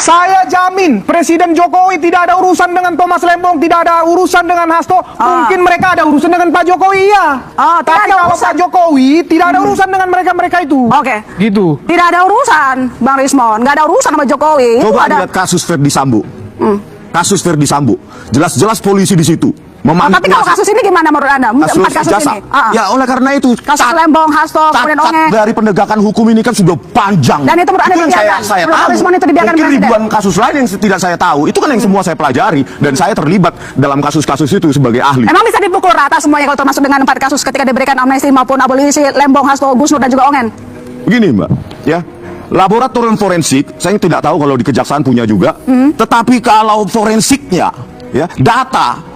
Saya jamin Presiden Jokowi tidak ada urusan dengan Thomas Lembong, tidak ada urusan dengan Hasto. Mungkin mereka ada urusan dengan Pak Jokowi, ya. Tapi kalau Pak Jokowi tidak ada urusan dengan mereka-mereka itu. Oke. Gitu. Tidak ada urusan, Bang Rismon. Nggak ada urusan sama Jokowi. Coba lihat kasus Ferdy Sambo. Kasus Ferdy Sambo. Jelas-jelas polisi di situ. Tapi kalau kasus ini gimana menurut Anda? Empat kasus jasa. ini. Ya oleh karena itu kasus Lembong, Hasto, kemudian Onge. dari penegakan hukum ini kan sudah panjang. Dan itu menurut Anda dibiarkan? Saya Menurut tahu. Rismon itu dibiarkan Mungkin Presiden? ribuan kasus lain yang tidak saya tahu. Itu kan yang semua saya pelajari dan saya terlibat dalam kasus-kasus itu sebagai ahli. Emang bisa dipukul rata semuanya kalau termasuk dengan 4 kasus ketika diberikan amnesti maupun abolisi Lembong, Hasto, Gus Nur dan juga Ongen? Begini Mbak, ya. Laboratorium forensik, saya tidak tahu kalau di kejaksaan punya juga. Tetapi kalau forensiknya, ya, data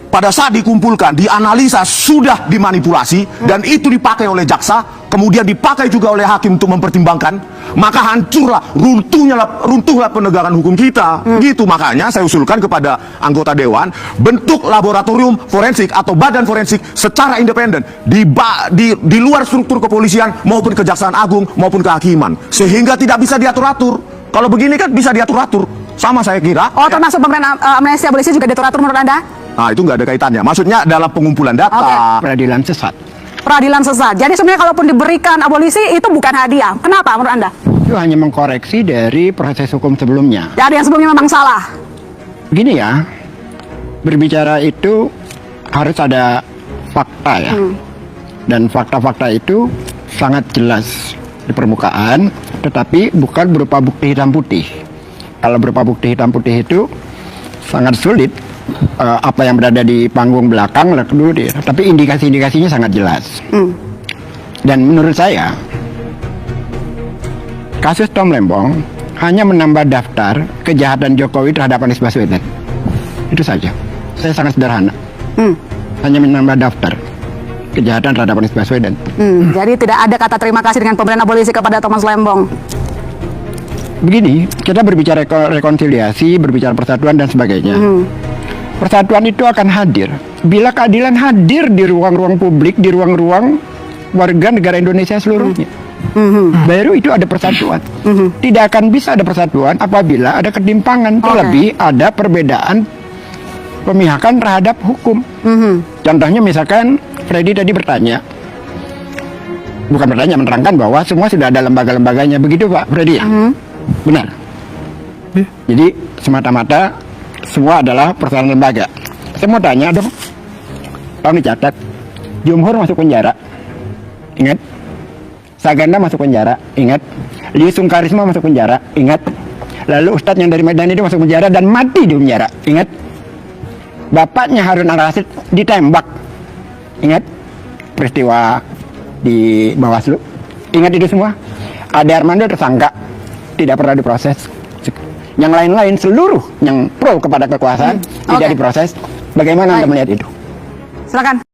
pada saat dikumpulkan, dianalisa sudah dimanipulasi dan itu dipakai oleh jaksa, kemudian dipakai juga oleh hakim untuk mempertimbangkan, maka hancurlah, runtuhlah penegakan hukum kita. Gitu, makanya saya usulkan kepada anggota dewan bentuk laboratorium forensik atau badan forensik secara independen di luar struktur kepolisian maupun kejaksaan agung maupun kehakiman, sehingga tidak bisa diatur-atur. Kalau begini kan bisa diatur-atur, sama saya kira. Oh, termasuk pemberian amnesti abolisi juga diatur-atur menurut Anda? Nah, itu nggak ada kaitannya. Maksudnya dalam pengumpulan data. Peradilan sesat. Peradilan sesat. Jadi sebenarnya kalaupun diberikan abolisi itu bukan hadiah. Kenapa menurut Anda? Itu hanya mengkoreksi dari proses hukum sebelumnya. Jadi yang sebelumnya memang salah. Begini ya, berbicara itu harus ada fakta ya. Dan fakta-fakta itu sangat jelas di permukaan, tetapi bukan berupa bukti hitam putih. Kalau berupa bukti hitam putih itu sangat sulit. Apa yang berada di panggung belakang, tapi indikasi-indikasinya sangat jelas. Dan menurut saya, kasus Tom Lembong hanya menambah daftar kejahatan Jokowi terhadap Anies Baswedan. Itu saja. Saya sangat sederhana. Hanya menambah daftar kejahatan terhadap Anies Baswedan. Jadi tidak ada kata terima kasih dengan pemberian abolisi kepada Thomas Lembong. Begini, kita berbicara rekonsiliasi, berbicara persatuan dan sebagainya. Persatuan itu akan hadir bila keadilan hadir di ruang-ruang publik, di ruang-ruang warga negara Indonesia seluruhnya. Baru itu ada persatuan. Tidak akan bisa ada persatuan apabila ada ketimpangan, terlebih ada perbedaan pemihakan terhadap hukum. Contohnya misalkan Freddy tadi bertanya, bukan bertanya, menerangkan bahwa semua sudah ada lembaga-lembaganya, begitu Pak Freddy? Benar. Jadi semata-mata semua adalah persoalan lembaga. Saya mau tanya dong, tolong dicatat, Jumhur masuk penjara, ingat? Saganda masuk penjara, ingat? Lee Sungkarisma masuk penjara, ingat? Lalu Ustadz yang dari Medan itu masuk penjara dan mati di penjara, ingat? Bapaknya Harun Al-Rasyid ditembak, ingat? Peristiwa di Bawaslu, ingat itu semua? Ade Armando tersangka, tidak pernah diproses. Yang lain-lain seluruh yang pro kepada kekuasaan tidak diproses. Bagaimana Anda melihat itu? Silakan.